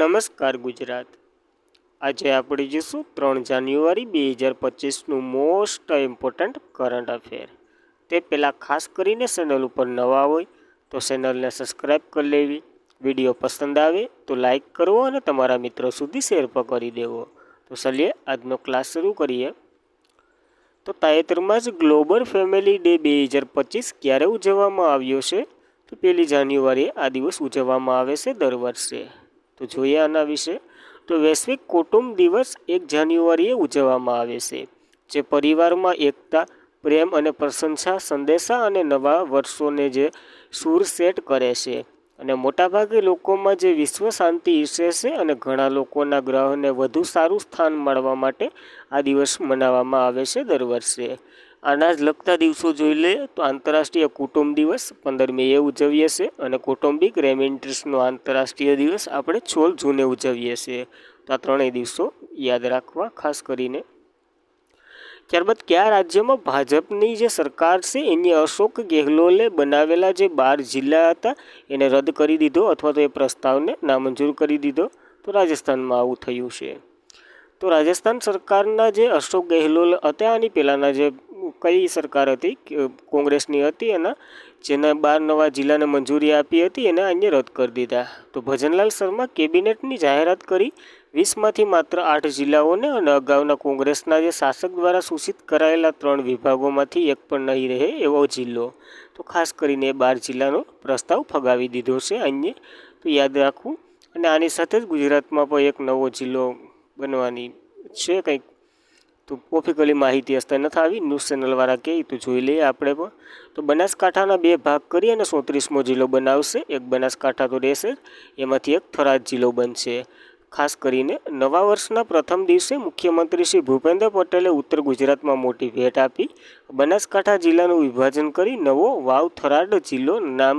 નમસ્કાર ગુજરાત। આજે આપણે જોઈશું 3 જાન્યુઆરી 2025નું મોસ્ટ ઇમ્પોર્ટન્ટ કરંટ અફેર। તે પહેલાં ખાસ કરીને ચેનલ ઉપર નવા હોય તો ચેનલને સબસ્ક્રાઈબ કરી લેવી, વિડીયો પસંદ આવે તો લાઈક કરવો અને તમારા મિત્રો સુધી શેર પણ કરી દેવો। તો ચલીએ આજનો ક્લાસ શરૂ કરીએ। તો તાજેતરમાં જ ગ્લોબલ ફેમિલી ડે 2025 ક્યારે ઉજવવામાં આવ્યો છે? તો 1 જાન્યુઆરીએ આ દિવસ ઉજવવામાં આવે છે દર વર્ષે। તો જોઈએ આના વિશે। તો વૈશ્વિક કુટુંબ દિવસ 1 જાન્યુઆરીએ ઉજવવામાં આવે છે, જે પરિવારમાં એકતા, પ્રેમ અને પ્રશંસા સંદેશા અને નવા વર્ષોને જે સૂર સેટ કરે છે। અને મોટાભાગે લોકોમાં જે વિશ્વ શાંતિ ઈચ્છે છે અને ઘણા લોકોના ગ્રહને વધુ સારું સ્થાન મળવા માટે આ દિવસ મનાવવામાં આવે છે દર વર્ષે। આના જ લગતા દિવસો જોઈ લે તો આંતરરાષ્ટ્રીય કુટુંબ દિવસ 15 મેએ ઉજવીએ છીએ અને કૌટુંબિક રેમિન્ટ્સનો આંતરરાષ્ટ્રીય દિવસ આપણે 16 જૂને ઉજવીએ છીએ। તો આ ત્રણેય દિવસો યાદ રાખવા ખાસ કરીને। ત્યારબાદ કયા રાજ્યમાં ભાજપની જે સરકાર છે એની અશોક ગેહલોતે બનાવેલા જે 12 જિલ્લા હતા એને રદ કરી દીધો અથવા તો એ પ્રસ્તાવને નામંજૂર કરી દીધો? તો રાજસ્થાનમાં આવું થયું છે। તો રાજસ્થાન સરકારના જે અશોક ગેહલોત હતા આની પહેલાંના જે કઈ સરકાર હતી કોંગ્રેસની હતી એના જેના 12 નવા જિલ્લાને મંજૂરી આપી હતી એને અહીંયા રદ કરી દીધા। તો ભજનલાલ શર્મા કેબિનેટની જાહેરાત કરી 20માંથી માત્ર 8 જિલ્લાઓને અને અગાઉના કોંગ્રેસના જે શાસક દ્વારા સૂચિત કરાયેલા 3 વિભાગોમાંથી એક પણ નહીં રહે એવો જિલ્લો। તો ખાસ કરીને 12 જિલ્લાનો પ્રસ્તાવ ફગાવી દીધો છે અહીંયા, તો યાદ રાખવું। અને આની સાથે જ ગુજરાતમાં પણ એક નવો જિલ્લો બનવાની છે કંઈક, તો ઓફિશિયલી માહિતી હસ્તે નથી આવી, ન્યૂઝ ચેનલવાળા કહે તો જોઈ લઈએ આપણે પણ। તો બનાસકાંઠાના 2 ભાગ કરી અને 34મો જિલ્લો બનાવશે, એક બનાસકાંઠા તો રહેશે એમાંથી એક થરાદ જિલ્લો બનશે। ખાસ કરીને નવા વર્ષના પ્રથમ દિવસે મુખ્યમંત્રી શ્રી ભૂપેન્દ્ર પટેલે ઉત્તર ગુજરાતમાં મોટી ભેટ આપી બનાસકાંઠા જિલ્લાનું વિભાજન કરી નવો વાવ થરાદ જિલ્લો નામ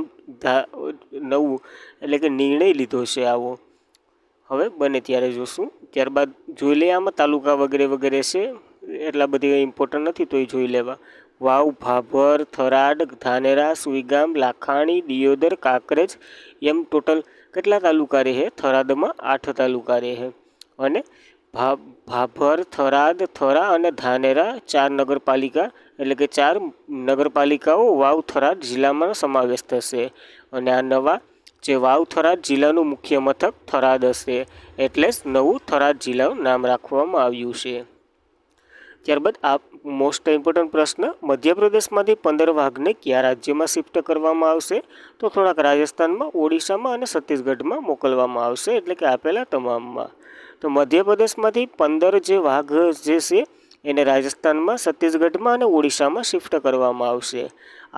નવું એટલે કે નિર્ણય લીધો છે આવો। હવે બને ત્યારે જોશું। ત્યારબાદ જોઈ લઈએ આમાં તાલુકા વગેરે વગેરે છે, એટલા બધી ઇમ્પોર્ટન્ટ નથી તો એ જોઈ લેવા। વાવ, ભાભર, થરાદ, ધાનેરા, સુઈગામ, લાખાણી, દિયોદર, કાંકરેજ એમ ટોટલ કેટલા તાલુકા રહે? થરાદમાં 8 તાલુકા રહે અને ભાભર, થરાદ, થરા અને ધાનેરા 4 નગરપાલિકા એટલે કે 4 નગરપાલિકાઓ વાવ થરાદ જિલ્લામાં સમાવેશ થશે। અને આ નવા જે વાવ થરાદ જિલ્લાનું મુખ્ય મથક થરાદ હશે, એટલે જ નવું થરાદ જિલ્લાનું નામ રાખવામાં આવ્યું છે। ત્યારબાદ આ મોસ્ટ ઇમ્પોર્ટન્ટ પ્રશ્ન, મધ્યપ્રદેશમાંથી 15 વાઘને કયા રાજ્યમાં શિફ્ટ કરવામાં આવશે? તો થોડાક રાજસ્થાનમાં, ઓડિશામાં અને છત્તીસગઢમાં મોકલવામાં આવશે, એટલે કે આપેલા તમામમાં। તો મધ્યપ્રદેશમાંથી 15 જે વાઘ જે છે એને રાજસ્થાનમાં, છત્તીસગઢમાં અને ઓડિશામાં શિફ્ટ કરવામાં આવશે।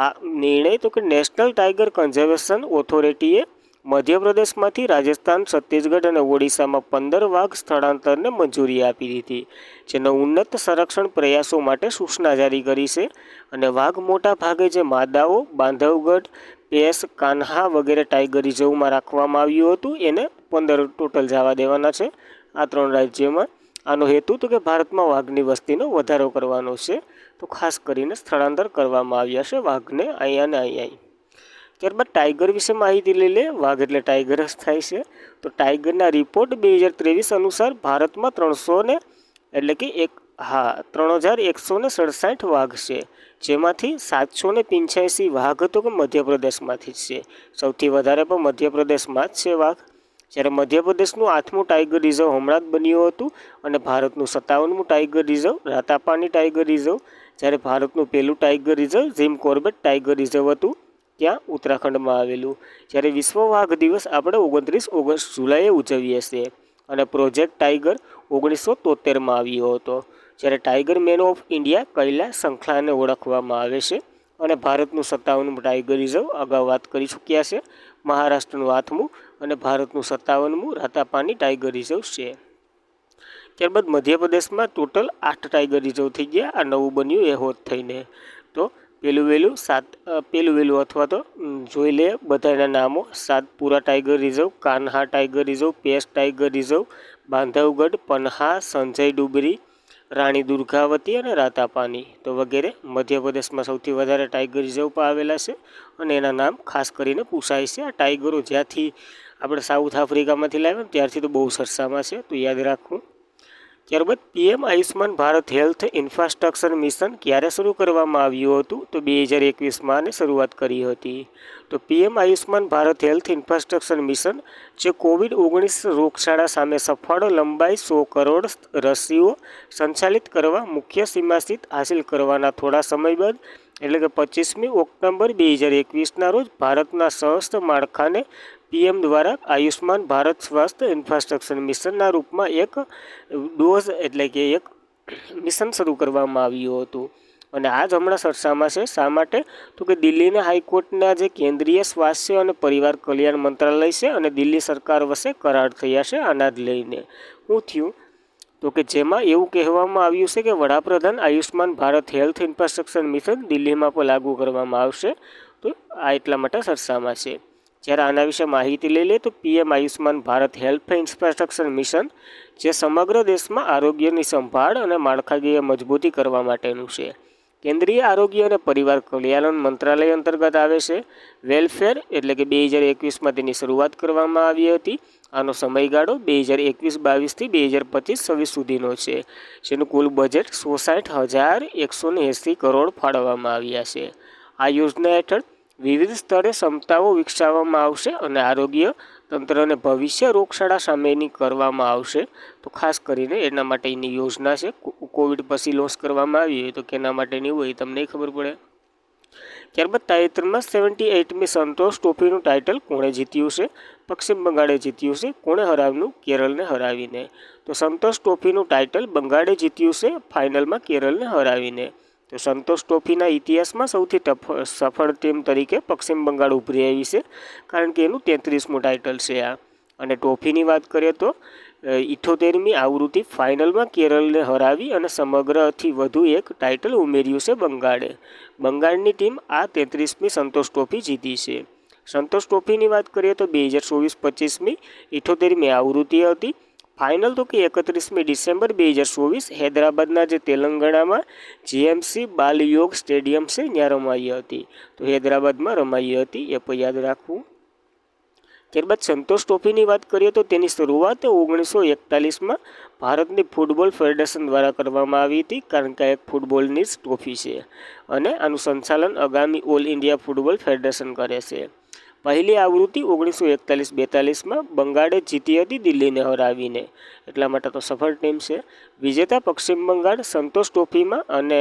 આ નિર્ણય તો કે નેશનલ ટાઈગર કન્ઝર્વેશન ઓથોરિટીએ મધ્યપ્રદેશમાંથી રાજસ્થાન, છત્તીસગઢ અને ઓડિશામાં 15 વાઘ સ્થળાંતરને મંજૂરી આપી દીધી, જેનો ઉન્નત સંરક્ષણ પ્રયાસો માટે સૂચના જારી કરી છે। અને વાઘ મોટા ભાગે જે માદાઓ બાંધવગઢ, પેસ, કાન્હા વગેરે ટાઈગર રિઝર્વમાં રાખવામાં આવ્યું હતું એને 15 ટોટલ જવા દેવાના છે આ 3 રાજ્યોમાં। આનો હેતુ તો કે ભારતમાં વાઘની વસ્તીનો વધારો કરવાનો છે, તો ખાસ કરીને સ્થળાંતર કરવામાં આવ્યા છે વાઘને અહીંયા ને અહીંયા। ત્યારબાદ ટાઈગર વિશે માહિતી લઈ લે। વાઘ એટલે ટાઈગર જ થાય છે। તો ટાઈગરના રિપોર્ટ 2023 અનુસાર ભારતમાં 3167 વાઘ છે, જેમાંથી 785 વાઘ તો કે મધ્યપ્રદેશમાંથી જ છે, સૌથી વધારે પણ મધ્યપ્રદેશમાં જ છે વાઘ। જ્યારે મધ્યપ્રદેશનું 8મું ટાઈગર રિઝર્વ હમણાં જ બન્યું હતું અને ભારતનું 57મું ટાઈગર રિઝર્વ રાતાપાની ટાઈગર રિઝર્વ, જ્યારે ભારતનું પહેલું tiger reserve Jim Corbett tiger reserve હતું ત્યાં ઉત્તરાખંડમાં આવેલું। જ્યારે વિશ્વ વાઘ દિવસ આપણે 29 જુલાઈએ ઉજવીએ છીએ અને પ્રોજેક્ટ ટાઈગર 1973માં આવ્યો હતો, જ્યારે tiger man of India Kailash સંખલાને ઓળખવામાં આવે છે। અને ભારતનું 57મું ટાઈગર રિઝર્વ અગાઉ વાત કરી ચૂક્યા છે, મહારાષ્ટ્રનું 8મું અને ભારતનું 57મું રાતાપાની ટાઈગર રિઝર્વ છે। ત્યારબાદ મધ્યપ્રદેશમાં ટોટલ 8 ટાઈગર રિઝર્વ થઈ ગયા, આ નવું બન્યું એ હોત થઈને। તો પહેલું વહેલું અથવા તો જોઈ લે બધાના નામો, Satpura tiger reserve, Kanha tiger reserve, Pench tiger reserve, Bandhavgarh, Panna, Sanjay Dubri, Rani Durgavati અને રાતાપાની તો વગેરે મધ્યપ્રદેશમાં સૌથી વધારે ટાઈગર રિઝર્વ પર આવેલા છે અને એના નામ ખાસ કરીને પૂછાય છે। આ ટાઈગરો જ્યાંથી આપણે સાઉથ આફ્રિકામાંથી લાવ્યા ત્યારથી તો બહુ ચર્ચામાં છે, તો યાદ રાખવું. ત્યારબાદ PM Ayushman Bharat health infrastructure mission ક્યારે શરૂ કરવામાં આવ્યું હતું? તો 2021માં આને શરૂઆત કરી હતી. તો PM Ayushman Bharat health infrastructure mission જે કોવિડ-19 રોગચાળા સામે સફળ લંબાઈ 100 કરોડ રસીઓ સંચાલિત કરવા મુખ્ય સીમાસ્થિત હાંસિલ કરવાના થોડા સમય બાદ એટલે કે 25મી ઓક્ટોબર 2021ના રોજ ભારતના સશસ્ત્ર માળખાને પીએમ દ્વારા આયુષ્માન ભારત સ્વાસ્થ્ય ઇન્ફ્રાસ્ટ્રક્ચર મિશનના રૂપમાં એક ડોઝ એટલે કે એક મિશન શરૂ કરવામાં આવ્યું હતું. અને આ જ હમણાં ચર્ચામાં છે. શા માટે? તો કે દિલ્હીના હાઈકોર્ટના જે કેન્દ્રીય સ્વાસ્થ્ય અને પરિવાર કલ્યાણ મંત્રાલય છે અને દિલ્હી સરકાર વચ્ચે કરાર થયા છે આના જ લઈને. શું થયું? તો કે જેમાં એવું કહેવામાં આવ્યું છે કે વડાપ્રધાન Ayushman Bharat health infrastructure mission દિલ્હીમાં પણ લાગુ કરવામાં આવશે. તો આ એટલા માટે ચર્ચામાં છે. જ્યારે આના વિશે માહિતી લઈ લે તો PM Ayushman Bharat health infrastructure mission જે સમગ્ર દેશમાં આરોગ્યની સંભાળ અને માળખાકીય મજબૂતી કરવા માટેનું છે. કેન્દ્રીય આરોગ્ય અને પરિવાર કલ્યાણ મંત્રાલય અંતર્ગત આવે છે. વેલફેર એટલે કે 2021માં તેની શરૂઆત કરવામાં આવી હતી. આનો સમયગાળો 2021-22થી 2025-26 સુધીનો છે, જેનું કુલ બજેટ 66,180 કરોડ ફાળવવામાં આવ્યા છે. આ યોજના હેઠળ વિવિધ સ્તરે ક્ષમતાઓ વિકસાવવામાં આવશે અને આરોગ્ય તંત્રને ભવિષ્ય રોગચાળા સામેની કરવામાં આવશે. તો ખાસ કરીને એના માટેની યોજના છે. કોવિડ પછી લોન્ચ કરવામાં આવી હોય તો કેના માટેની હોય તમને ખબર પડે. ત્યારબાદ તાજેતરમાં 78મી સંતોષ ટ્રોફીનું ટાઇટલ કોણે જીત્યું છે? પશ્ચિમ બંગાળે જીત્યું છે. કોણે હરાવ્યું? કેરળને હરાવીને. તો સંતોષ ટ્રોફીનું ટાઇટલ બંગાળે જીત્યું છે ફાઇનલમાં કેરળને હરાવીને. તો સંતોષ ટ્રોફીના ઇતિહાસમાં સૌથી સફળ ટીમ તરીકે પશ્ચિમ બંગાળ ઉભરી આવી છે, કારણ કે એનું 33મું ટાઇટલ છે આ. અને ટ્રોફીની વાત કરીએ તો 78મી આવૃત્તિ ફાઇનલમાં કેરળને હરાવી અને સમગ્રથી વધુ એક ટાઇટલ ઉમેર્યું છે બંગાળે. બંગાળની ટીમ આ 33મી સંતોષ ટ્રોફી જીતી છે. સંતોષ ટ્રોફીની વાત કરીએ તો 2024-25મી 78મી આવૃત્તિ હતી. ફાઇનલ તો કે 31મી ડિસેમ્બર 2024 હૈદરાબાદના જે તેલંગાણામાં જીએમસી બાલ યોગ સ્ટેડિયમ છે ત્યાં રમાઈ હતી. તો હૈદરાબાદમાં રમાઈ હતી, એ પણ યાદ રાખવું. ત્યારબાદ સંતોષ ટ્રોફીની વાત કરીએ તો તેની શરૂઆત 1941માં ભારતની ફૂટબોલ ફેડરેશન દ્વારા કરવામાં આવી હતી, કારણ કે આ એક ફૂટબોલની જ ટ્રોફી છે અને આનું સંચાલન આગામી ઓલ ઇન્ડિયા ફૂટબોલ ફેડરેશન કરે છે. પહેલી આવૃત્તિ 1941-42માં બંગાળે જીતી હતી દિલ્હીને હરાવીને, એટલા માટે તો સફળ ટીમ છે. વિજેતા પશ્ચિમ બંગાળ સંતોષ ટ્રોફીમાં અને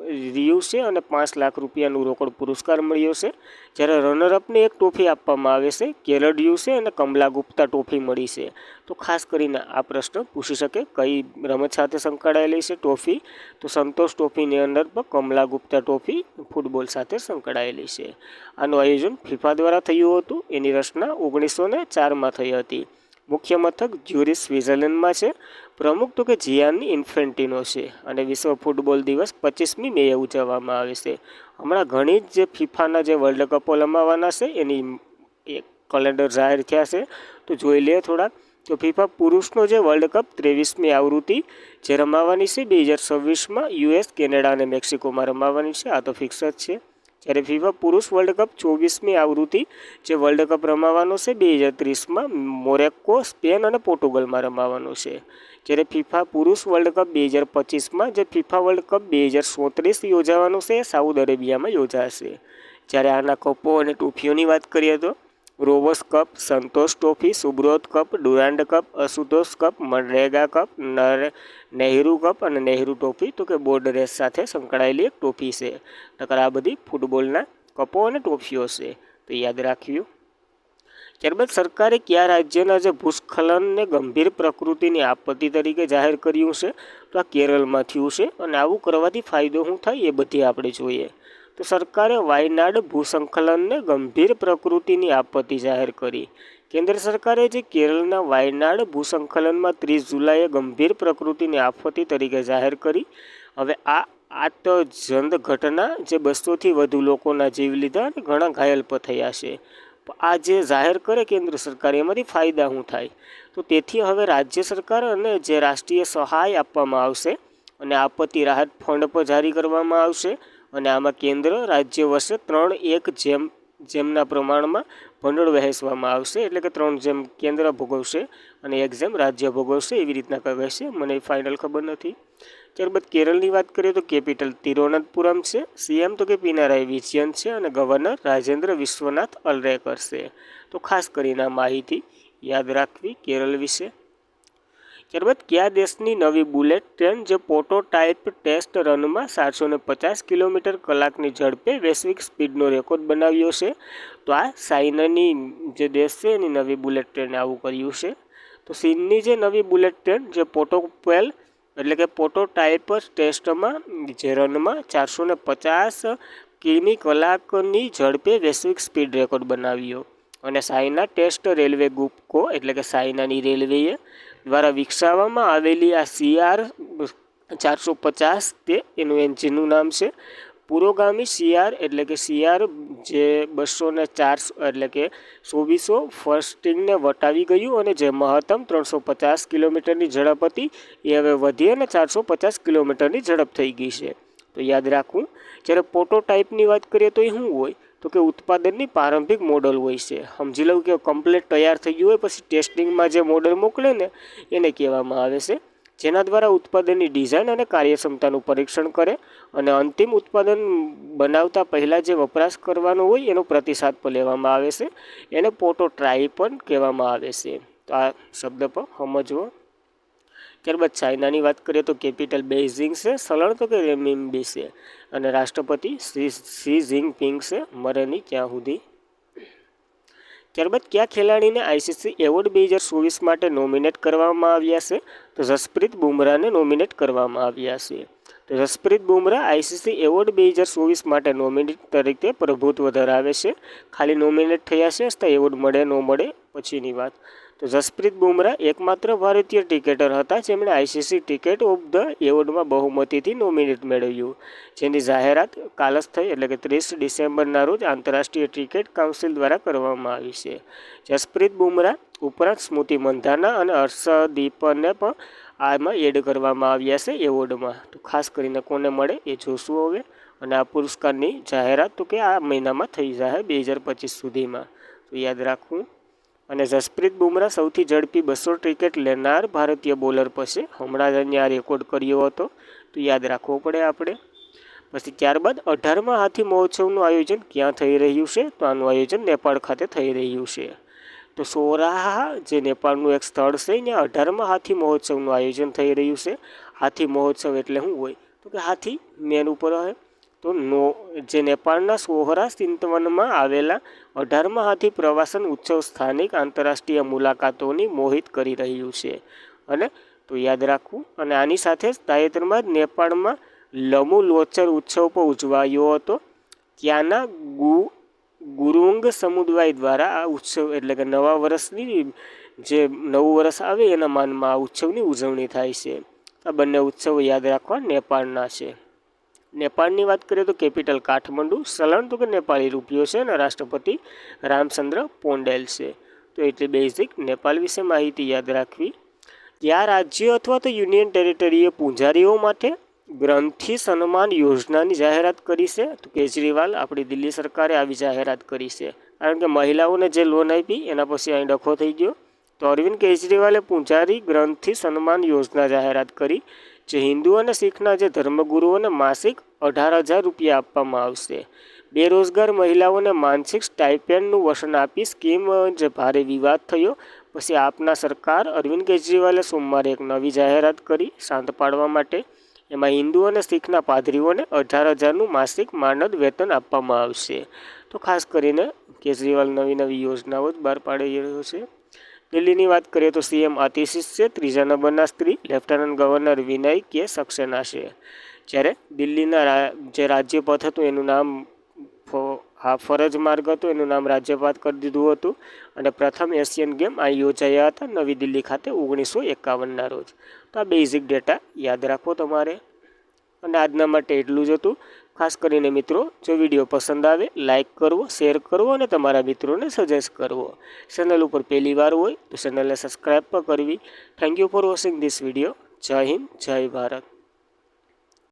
રહ્યું છે અને 5 લાખ રૂપિયાનું રોકડ પુરસ્કાર મળ્યો છે. જ્યારે રનરઅપને એક ટ્રોફી આપવામાં આવે છે, કેરળ રહ્યું છે અને કમલા ગુપ્તા ટ્રોફી મળી છે. તો ખાસ કરીને આ પ્રશ્ન પૂછી શકે કઈ રમત સાથે સંકળાયેલી છે ટ્રોફી? તો સંતોષ ટ્રોફીની અંદર પણ કમલા ગુપ્તા ટ્રોફી ફૂટબોલ સાથે સંકળાયેલી છે. આનું આયોજન ફિફા દ્વારા થયું હતું. એની રચના 1904માં થઈ હતી. મુખ્ય મથક જ્યુરિચ સ્વિટ્ઝરલેન્ડમાં છે. પ્રમુખ તો કે જિયાની ઇન્ફેન્ટિનો છે. અને વિશ્વ ફૂટબોલ દિવસ 25મી મેએ ઉજવવામાં આવે છે. હમણાં ઘણી જ જે ફિફાના જે વર્લ્ડ કપો રમાવાના છે એની એક કેલેન્ડર જાહેર થયા છે, તો જોઈ લે થોડાક. તો ફિફા પુરુષનો જે વર્લ્ડ કપ 23મી આવૃત્તિ જે રમાવાની છે 2026માં યુએસ, કેનેડા અને મેક્સિકોમાં રમાવાની છે, આ તો ફિક્સ જ છે. જ્યારે ફિફા પુરુષ વર્લ્ડ કપ 24મી આવૃત્તિ જે વર્લ્ડ કપ રમાવાનો છે 2030માં મોરેક્કો, સ્પેન અને પોર્ટુગલમાં રમાવાનો છે. જ્યારે ફિફા પુરુષ વર્લ્ડ કપ 2025માં જે ફિફા વર્લ્ડ કપ 2037 યોજાવાનો છે સાઉદી અરેબિયામાં યોજાશે. જ્યારે આના કપો અને ટ્રોફીઓની વાત કરીએ તો Rovers cup, Santosh trophy, Subroto cup, Durand cup, Ashutosh cup, મનરેગા કપ, નહેરુ કપ અને નહેરુ ટ્રોફી તો કે બોર્ડ રેસ સાથે સંકળાયેલી એક ટ્રોફી છે. નકર આ બધી ફૂટબોલના કપો અને ટ્રોફીઓ છે, તો યાદ રાખ્યું. ત્યારબાદ સરકારે કયા રાજ્યના જે ભૂસ્ખલનને ગંભીર પ્રકૃતિની આપત્તિ તરીકે જાહેર કર્યું છે? તો આ કેરળમાં થયું છે. અને આવું કરવાથી ફાયદો શું થાય એ બધી આપણે જોઈએ. તો સરકારે વાયનાડ ભૂસ્ખલનને ગંભીર પ્રકૃતિની આપત્તિ જાહેર કરી. કેન્દ્ર સરકારે જે કેરળના વાયનાડ ભૂસ્ખલનમાં 30 જુલાઈએ ગંભીર પ્રકૃતિની આપત્તિ તરીકે જાહેર કરી. હવે આ તો જંત ઘટના જે 200થી વધુ લોકોના જીવ લીધા અને ઘણા ઘાયલ પણ થયા છે. આ જે જાહેર કરે કેન્દ્ર સરકાર એમાંથી ફાયદા શું થાય? તો તેથી હવે રાજ્ય સરકાર અને જે રાષ્ટ્રીય સહાય આપવામાં આવશે અને આપત્તિ રાહત ફંડ પણ જારી કરવામાં આવશે. અને આમાં કેન્દ્ર રાજ્ય વચ્ચે 3:1 જેમના પ્રમાણમાં ભંડોળ વહેંચવામાં આવશે, એટલે કે 3 જેમ કેન્દ્ર ભોગવશે અને 1 જેમ રાજ્ય ભોગવશે, એવી રીતના કહેશે. મને ફાઇનલ ખબર નથી. ત્યારબાદ કેરળની વાત કરીએ તો કેપિટલ તિરુવનંતપુરમ છે. સીએમ તો કે પિનારાઈ વિજયન છે અને ગવર્નર રાજેન્દ્ર વિશ્વનાથ અલરેકર છે. તો ખાસ કરીને આ માહિતી યાદ રાખવી કેરળ વિશે. ત્યારબાદ કયા દેશની નવી બુલેટ ટ્રેન જે પ્રોટોટાઇપ ટેસ્ટ રનમાં 750 કિલોમીટર કલાકની ઝડપે વૈશ્વિક સ્પીડનો રેકોર્ડ બનાવ્યો છે? તો આ ચાઇનાની જે દેશ છે એની નવી બુલેટ ટ્રેને આવું કર્યું છે. તો ચીનની જે નવી બુલેટ ટ્રેન જે પ્રોટોટાઇપ ટેસ્ટમાં જે રનમાં 450 કિમી કલાકની ઝડપે વૈશ્વિક સ્પીડ રેકોર્ડ બનાવ્યો. અને ચાઇના ટેસ્ટ રેલવે ગ્રુપ એટલે કે ચાઇનાની રેલવેએ દ્વારા વિકસાવવામાં આવેલી આ CR450 તે એનું એન્જિનનું નામ છે. પુરોગામી CR એટલે કે CR જે 204 એટલે કે 2400 ફર્સ્ટિંગને વટાવી ગયું અને જે મહત્તમ 350 કિલોમીટરની ઝડપ હતી એ હવે વધી અને 450 કિલોમીટરની ઝડપ થઈ ગઈ છે. તો યાદ રાખવું. જ્યારે પ્રોટોટાઇપની વાત કરીએ તો એ શું હોય? તો કે ઉત્પાદનની પ્રારંભિક મોડલ હોય છે. સમજી લઉં કે કમ્પ્લીટ તૈયાર થઈ ગયું હોય પછી ટેસ્ટિંગમાં જે મોડલ મોકલે ને એને કહેવામાં આવે છે, જેના દ્વારા ઉત્પાદનની ડિઝાઇન અને કાર્યક્ષમતાનું પરીક્ષણ કરે અને અંતિમ ઉત્પાદન બનાવતા પહેલાં જે વપરાશ કરવાનો હોય એનો પ્રતિસાદ પણ લેવામાં આવે છે. એને પ્રોટોટાઇપ પણ કહેવામાં આવે છે. તો આ શબ્દ પણ સમજવો. ત્યારબાદ ચાઇનાની વાત કરીએ તો કેપિટલ બેઇજિંગ છે, ચલણ તો કે રેમિનબી છે અને રાષ્ટ્રપતિ શી જિનપિંગ છે. મરેની ક્યાં સુધી. ત્યારબાદ કયા ખેલાડીને ICC એવોર્ડ 2024 માટે નોમિનેટ કરવામાં આવ્યા છે? તો જસપ્રીત બુમરાહને નોમિનેટ કરવામાં આવ્યા છે. તો જસપ્રીત બુમરાહ ICC એવોર્ડ 2024 માટે નોમિનેટ તરીકે પ્રભુત્વ ધરાવે છે. ખાલી નોમિનેટ થયા છે તો એવોર્ડ મળે ન મળે પછીની વાત. તો જસપ્રીત બુમરાહ એકમાત્ર ભારતીય ક્રિકેટર હતા જેમણે ICC ક્રિકેટ ઓફ ધ એવોર્ડમાં બહુમતીથી નોમિનેટ મેળવ્યું, જેની જાહેરાત કાલ જ થઈ એટલે કે 30 ડિસેમ્બરના રોજ આંતરરાષ્ટ્રીય ક્રિકેટ કાઉન્સિલ દ્વારા કરવામાં આવી છે. જસપ્રીત બુમરાહ ઉપરાંત સ્મૃતિ મંધાના અને હર્ષદીપને પણ આમાં એડ કરવામાં આવ્યા છે એવોર્ડમાં. તો ખાસ કરીને કોને મળે એ જોશું હવે. અને આ પુરસ્કારની જાહેરાત તો કે આ મહિનામાં થઈ જાય 2025 સુધીમાં. તો યાદ રાખવું. અને જસપ્રીત બુમરાહ સૌથી ઝડપી 200 વિકેટ લેનાર ભારતીય બોલર પછી હમણાં જ અહીંયા રેકોર્ડ કર્યો હતો. તો યાદ રાખવો પડે આપણે. પછી ત્યારબાદ 18મા હાથી મહોત્સવનું આયોજન ક્યાં થઈ રહ્યું છે? તો આનું આયોજન નેપાળ ખાતે થઈ રહ્યું છે. તો સોરાહ જે નેપાળનું એક સ્થળ છે ત્યાં 18મા હાથી મહોત્સવનું આયોજન થઈ રહ્યું છે. હાથી મહોત્સવ એટલે શું હોય? તો કે હાથી મેન ઉપર હોય. તો જે નેપાળના સોહરા સિંતવનમાં આવેલા 18મા હાથી પ્રવાસન ઉત્સવ સ્થાનિક આંતરરાષ્ટ્રીય મુલાકાતોની મોહિત કરી રહ્યું છે. અને તો યાદ રાખવું. અને આની સાથે જ તાજેતરમાં જ નેપાળમાં લમુલોચર ઉત્સવ પણ ઉજવાયો હતો. ત્યાંના ગુરુંગ સમુદાય દ્વારા આ ઉત્સવ એટલે કે નવા વર્ષની જે નવું વર્ષ આવે એના માનમાં આ ઉત્સવની ઉજવણી થાય છે. આ બંને ઉત્સવો યાદ રાખવા નેપાળના છે. નેપાળની વાત કરીએ તો કેપિટલ કાઠમંડુ, ચલણ તો કે નેપાળી રૂપિયો છે અને રાષ્ટ્રપતિ રામચંદ્ર પોંડેલ છે. તો એટલી બેઝિક નેપાળ વિશે માહિતી યાદ રાખવી. કયા રાજ્ય અથવા તો યુનિયન ટેરિટરીએ પૂંજારીઓ માટે ગ્રંથિ સન્માન યોજનાની જાહેરાત કરી છે? તો કેજરીવાલ આપણી દિલ્હી સરકારે આવી જાહેરાત કરી છે. કારણ કે મહિલાઓને જે લોન આપી એના પછી અહીં ડખો થઈ ગયો. તો અરવિંદ કેજરીવાલે પૂંજારી ગ્રંથિ સન્માન યોજના જાહેરાત કરી, જે હિન્દુ અને શીખના જે ધર્મગુરુઓને માસિક 18,000 રૂપિયા આપવામાં આવશે. બેરોજગાર મહિલાઓને માનસિક સ્ટાઇપેન્ડનું વચન આપી સ્કીમ જે ભારે વિવાદ થયો પછી આપના સરકાર અરવિંદ કેજરીવાલે સોમવારે એક નવી જાહેરાત કરી શાંત પાડવા માટે. એમાં હિન્દુ અને શીખના પાદરીઓને 18,000નું માસિક માનદ વેતન આપવામાં આવશે. તો ખાસ કરીને કેજરીવાલ નવી યોજનાઓ જ બહાર પાડી રહ્યો છે. દિલ્હીની વાત કરીએ તો CM આતિશીષ છે, 3જા નંબરના સ્ત્રી લેફ્ટનન્ટ ગવર્નર વિનય કે સક્સેના છે. જ્યારે દિલ્હીના જે રાજ્યપથ હતું એનું નામ ફરજ માર્ગ હતો એનું નામ રાજ્યપાત કરી દીધું હતું. અને પ્રથમ એશિયન ગેમ આ યોજાયા હતા નવી દિલ્હી ખાતે 1951ના રોજ. તો આ બેઝિક ડેટા યાદ રાખો તમારે. અને આજના માટે એટલું જ હતું. ખાસ કરીને મિત્રો, જો વિડીયો પસંદ આવે લાઇક કરવો, શેર કરવો અને તમારા મિત્રોને સજેસ્ટ કરવો. ચેનલ ઉપર પહેલી વાર હોય તો ચેનલને સબસ્ક્રાઈબ પણ કરવી. Thank you for watching this video. જય હિન્દ, જય ભારત.